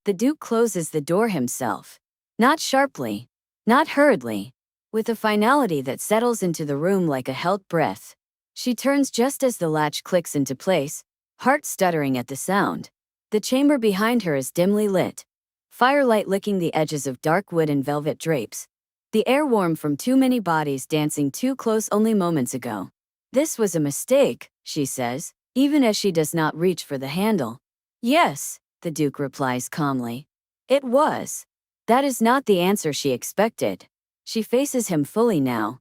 The Duke closes the door himself. Not sharply, not hurriedly, with a finality that settles into the room like a held breath. She turns just as the latch clicks into place, heart stuttering at the sound. The chamber behind her is dimly lit, firelight licking the edges of dark wood and velvet drapes. The air warm from too many bodies dancing too close only moments ago. This was a mistake, she says, even as she does not reach for the handle. Yes, the Duke replies calmly. It was. That is not the answer she expected. She faces him fully now.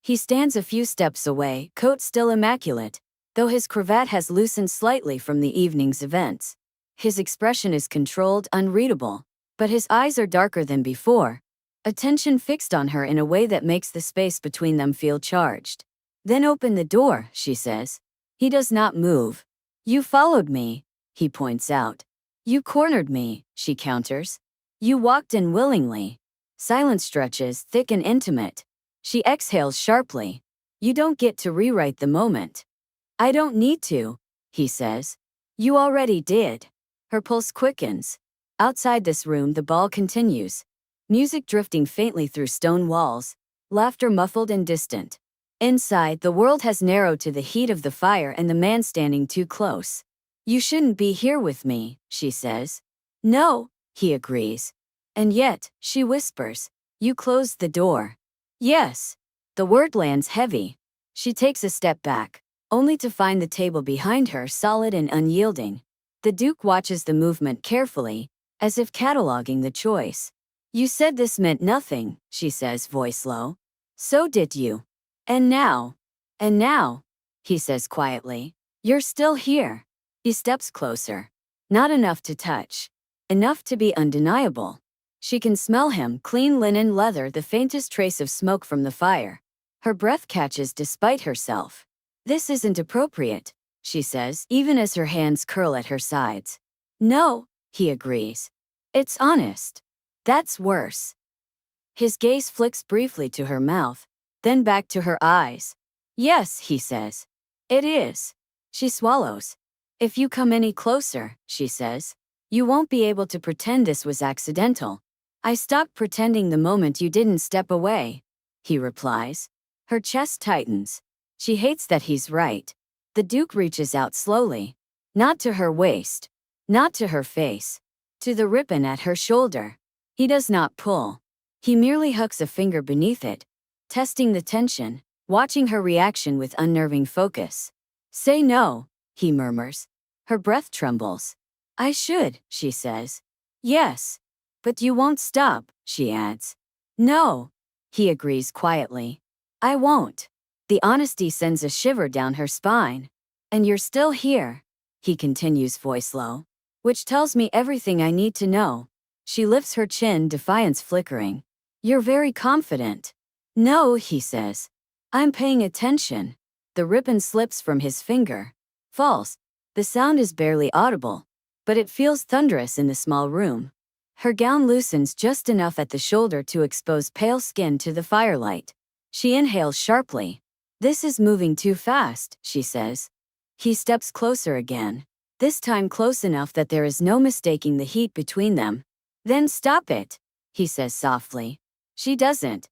He stands a few steps away, coat still immaculate, though his cravat has loosened slightly from the evening's events. His expression is controlled, unreadable, but his eyes are darker than before, attention fixed on her in a way that makes the space between them feel charged. Then open the door, she says. He does not move. You followed me, he points out. You cornered me, she counters. You walked in willingly. Silence stretches, thick and intimate. She exhales sharply. You don't get to rewrite the moment. I don't need to, he says. You already did. Her pulse quickens. Outside this room the ball continues. Music drifting faintly through stone walls, laughter muffled and distant. Inside, the world has narrowed to the heat of the fire and the man standing too close. You shouldn't be here with me, she says. No, he agrees. And yet, she whispers, you closed the door. Yes. The word lands heavy. She takes a step back, only to find the table behind her solid and unyielding. The Duke watches the movement carefully, as if cataloging the choice. You said this meant nothing, she says, voice low. So did you. And now, he says quietly, you're still here. He steps closer. Not enough to touch. Enough to be undeniable. She can smell him, clean linen, leather, the faintest trace of smoke from the fire. Her breath catches despite herself. This isn't appropriate, she says, even as her hands curl at her sides. No, he agrees. It's honest. That's worse. His gaze flicks briefly to her mouth, then back to her eyes. Yes, he says. It is. She swallows. If you come any closer, she says, you won't be able to pretend this was accidental. I stopped pretending the moment you didn't step away, he replies. Her chest tightens. She hates that he's right. The Duke reaches out slowly. Not to her waist. Not to her face. To the ribbon at her shoulder. He does not pull. He merely hooks a finger beneath it, testing the tension, watching her reaction with unnerving focus. Say no, he murmurs. Her breath trembles. I should, she says. Yes. But you won't stop, she adds. No, he agrees quietly. I won't. The honesty sends a shiver down her spine. And you're still here, he continues, voice low. Which tells me everything I need to know. She lifts her chin, defiance flickering. You're very confident. No, he says. I'm paying attention. The ribbon slips from his finger. Falls. The sound is barely audible, but it feels thunderous in the small room. Her gown loosens just enough at the shoulder to expose pale skin to the firelight. She inhales sharply. This is moving too fast, she says. He steps closer again, this time close enough that there is no mistaking the heat between them. Then stop it, he says softly. She doesn't.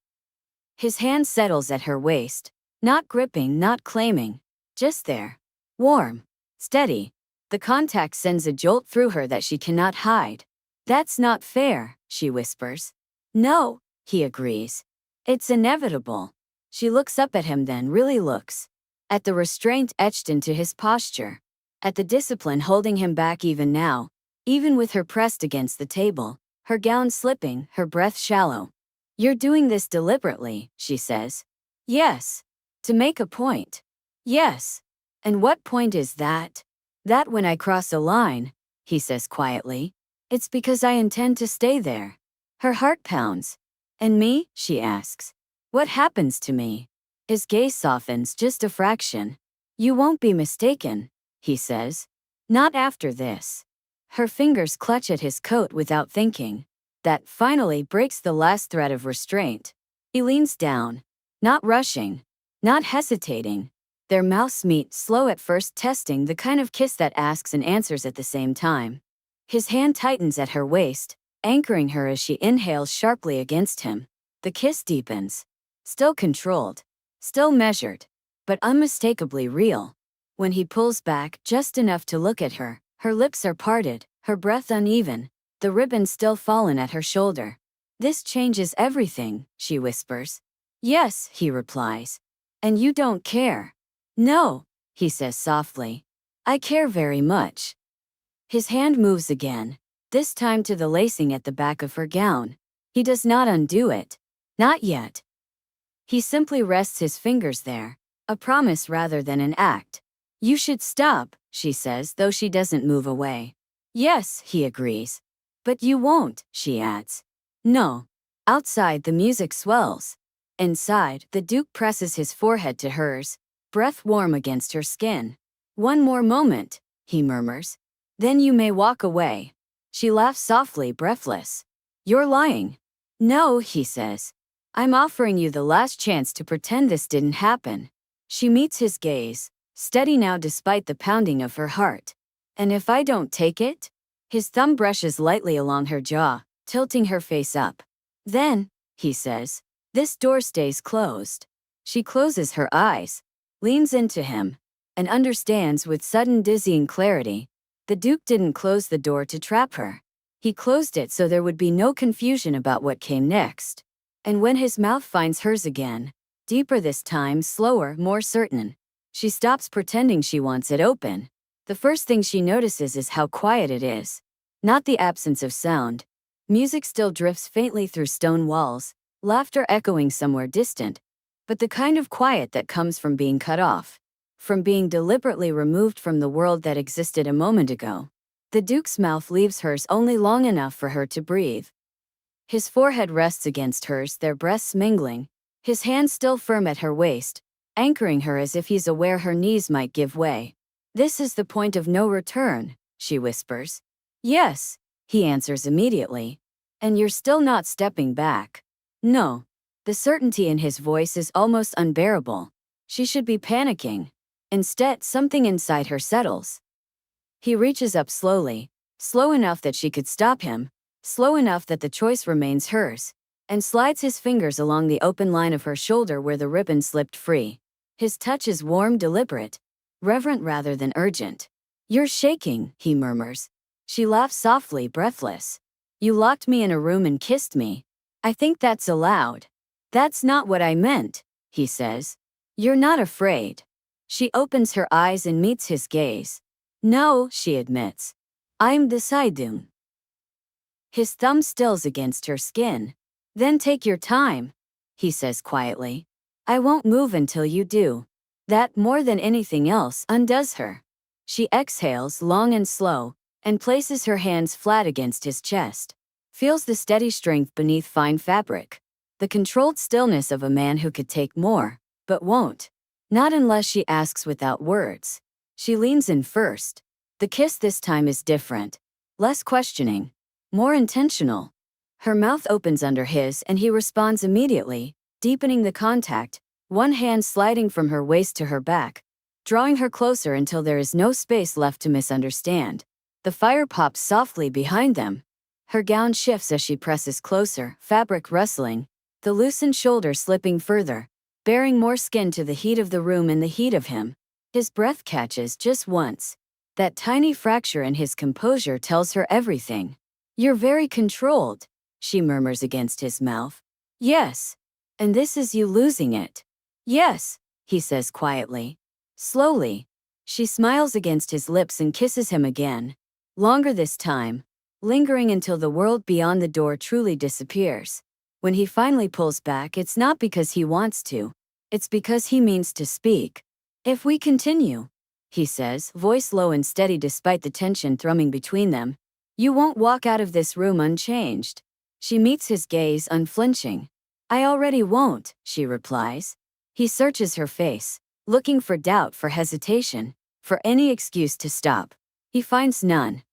His hand settles at her waist, not gripping, not claiming, just there. Warm, steady. The contact sends a jolt through her that she cannot hide. That's not fair, she whispers. No, he agrees. It's inevitable. She looks up at him, then really looks. At the restraint etched into his posture. At the discipline holding him back even now, even with her pressed against the table, her gown slipping, her breath shallow. You're doing this deliberately, she says. Yes. To make a point. Yes. And what point is that? That when I cross a line, he says quietly. It's because I intend to stay there. Her heart pounds. And me, she asks. What happens to me? His gaze softens just a fraction. You won't be mistaken, he says. Not after this. Her fingers clutch at his coat without thinking. That finally breaks the last thread of restraint. He leans down. Not rushing. Not hesitating. Their mouths meet, slow at first, testing, the kind of kiss that asks and answers at the same time. His hand tightens at her waist, anchoring her as she inhales sharply against him. The kiss deepens. Still controlled. Still measured. But unmistakably real. When he pulls back just enough to look at her, her lips are parted, her breath uneven, the ribbon still fallen at her shoulder. "This changes everything," she whispers. "Yes," he replies. "And you don't care." "No," he says softly. "I care very much." His hand moves again, this time to the lacing at the back of her gown. He does not undo it. Not yet. He simply rests his fingers there, a promise rather than an act. "You should stop," she says, though she doesn't move away. "Yes," he agrees. "But you won't," she adds. "No." Outside, the music swells. Inside, the Duke presses his forehead to hers, breath warm against her skin. "One more moment," he murmurs. "Then you may walk away." She laughs softly, breathless. "You're lying." "No," he says. "I'm offering you the last chance to pretend this didn't happen." She meets his gaze, steady now despite the pounding of her heart. "And if I don't take it?" His thumb brushes lightly along her jaw, tilting her face up. "Then," he says, "this door stays closed." She closes her eyes, leans into him, and understands with sudden dizzying clarity. The Duke didn't close the door to trap her. He closed it so there would be no confusion about what came next. And when his mouth finds hers again, deeper this time, slower, more certain, she stops pretending she wants it open. The first thing she notices is how quiet it is. Not the absence of sound. Music still drifts faintly through stone walls, laughter echoing somewhere distant, but the kind of quiet that comes from being cut off, from being deliberately removed from the world that existed a moment ago. The Duke's mouth leaves hers only long enough for her to breathe. His forehead rests against hers, their breaths mingling, his hand still firm at her waist, anchoring her as if he's aware her knees might give way. "This is the point of no return," she whispers. "Yes," he answers immediately. "And you're still not stepping back." "No." The certainty in his voice is almost unbearable. She should be panicking. Instead, something inside her settles. He reaches up slowly, slow enough that she could stop him, slow enough that the choice remains hers, and slides his fingers along the open line of her shoulder where the ribbon slipped free. His touch is warm, deliberate, reverent rather than urgent. "You're shaking," he murmurs. She laughs softly, breathless. "You locked me in a room and kissed me. I think that's allowed." "That's not what I meant," he says. "You're not afraid." She opens her eyes and meets his gaze. "No," she admits. "I'm deciding." His thumb stills against her skin. "Then take your time," he says quietly. "I won't move until you do." That, more than anything else, undoes her. She exhales long and slow, and places her hands flat against his chest. Feels the steady strength beneath fine fabric. The controlled stillness of a man who could take more, but won't. Not unless she asks without words. She leans in first. The kiss this time is different. Less questioning. More intentional. Her mouth opens under his and he responds immediately, deepening the contact, one hand sliding from her waist to her back, drawing her closer until there is no space left to misunderstand. The fire pops softly behind them. Her gown shifts as she presses closer, fabric rustling, the loosened shoulder slipping further, bearing more skin to the heat of the room and the heat of him. His breath catches just once. That tiny fracture in his composure tells her everything. "You're very controlled," she murmurs against his mouth. "Yes. And this is you losing it." "Yes," he says quietly. Slowly. She smiles against his lips and kisses him again. Longer this time, lingering until the world beyond the door truly disappears. When he finally pulls back, it's not because he wants to. It's because he means to speak. "If we continue," he says, voice low and steady despite the tension thrumming between them, "you won't walk out of this room unchanged." She meets his gaze, unflinching. "I already won't," she replies. He searches her face, looking for doubt, for hesitation, for any excuse to stop. He finds none.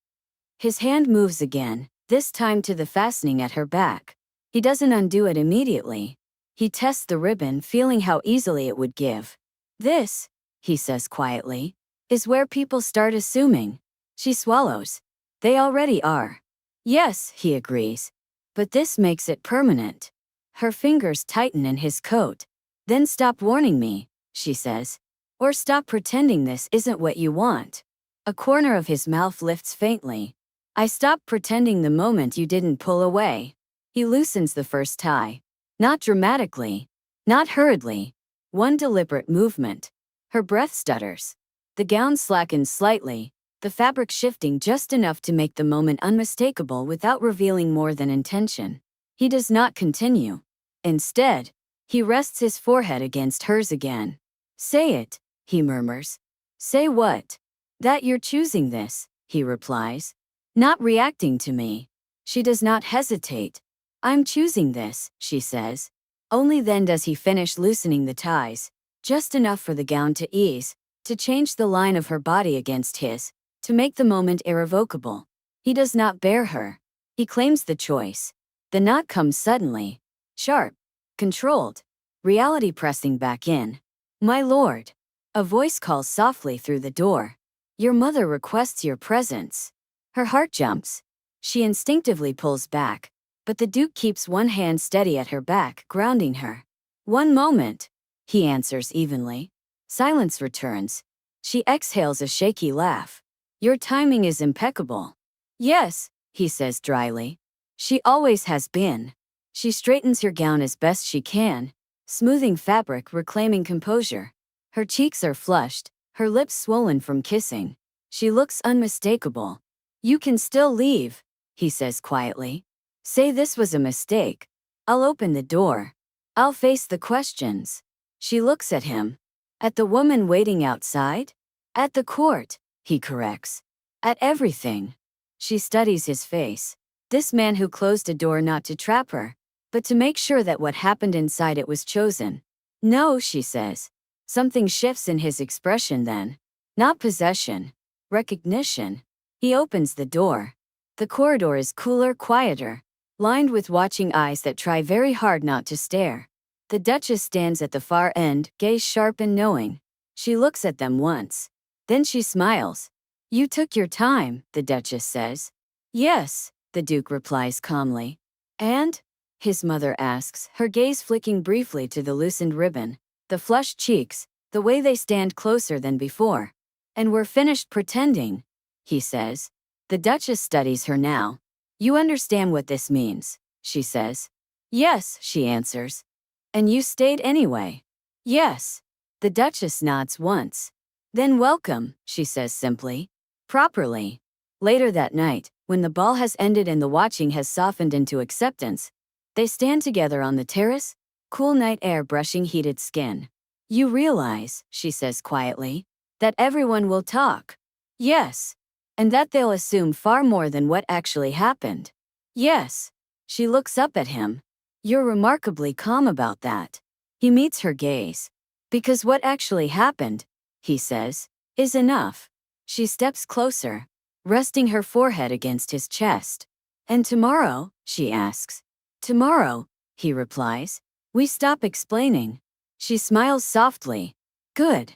His hand moves again, this time to the fastening at her back. He doesn't undo it immediately. He tests the ribbon, feeling how easily it would give. "This," he says quietly, "is where people start assuming." She swallows. They already are. Yes, he agrees. But this makes it permanent. Her fingers tighten in his coat. Then stop warning me, she says. Or stop pretending this isn't what you want. A corner of his mouth lifts faintly. I stopped pretending the moment you didn't pull away. He loosens the first tie. Not dramatically. Not hurriedly. One deliberate movement. Her breath stutters. The gown slackens slightly, the fabric shifting just enough to make the moment unmistakable without revealing more than intention. He does not continue. Instead, he rests his forehead against hers again. Say it, he murmurs. Say what? That you're choosing this, he replies. Not reacting to me. She does not hesitate. I'm choosing this, she says. Only then does he finish loosening the ties, just enough for the gown to ease, to change the line of her body against his, to make the moment irrevocable. He does not bear her. He claims the choice. The knot comes suddenly, sharp, controlled, reality pressing back in. My lord. A voice calls softly through the door. Your mother requests your presence. Her heart jumps. She instinctively pulls back, but the Duke keeps one hand steady at her back, grounding her. One moment, he answers evenly. Silence returns. She exhales a shaky laugh. Your timing is impeccable. Yes, he says dryly. She always has been. She straightens her gown as best she can, smoothing fabric, reclaiming composure. Her cheeks are flushed, her lips swollen from kissing. She looks unmistakable. You can still leave, he says quietly. Say this was a mistake. I'll open the door. I'll face the questions. She looks at him. At the woman waiting outside? At the court, he corrects. At everything. She studies his face. This man who closed a door not to trap her, but to make sure that what happened inside it was chosen. No, she says. Something shifts in his expression then. Not possession. Recognition. He opens the door. The corridor is cooler, quieter, lined with watching eyes that try very hard not to stare. The Duchess stands at the far end, gaze sharp and knowing. She looks at them once. Then she smiles. You took your time, the Duchess says. Yes, the Duke replies calmly. And? His mother asks, her gaze flicking briefly to the loosened ribbon, the flushed cheeks, the way they stand closer than before. And we're finished pretending, he says. The Duchess studies her now. You understand what this means, she says. Yes, she answers. And you stayed anyway. Yes. The Duchess nods once. Then welcome, she says simply. Properly. Later that night, when the ball has ended and the watching has softened into acceptance, they stand together on the terrace, cool night air brushing heated skin. You realize, she says quietly, that everyone will talk. Yes. And that they'll assume far more than what actually happened. Yes. She looks up at him. You're remarkably calm about that. He meets her gaze. Because what actually happened, he says, is enough. She steps closer, resting her forehead against his chest. And tomorrow, she asks. Tomorrow, he replies. We stop explaining. She smiles softly. Good.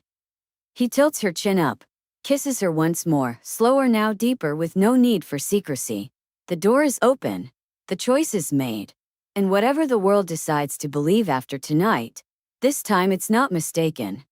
He tilts her chin up, kisses her once more, slower now, deeper, with no need for secrecy. The door is open. The choice is made. And whatever the world decides to believe after tonight, this time it's not mistaken.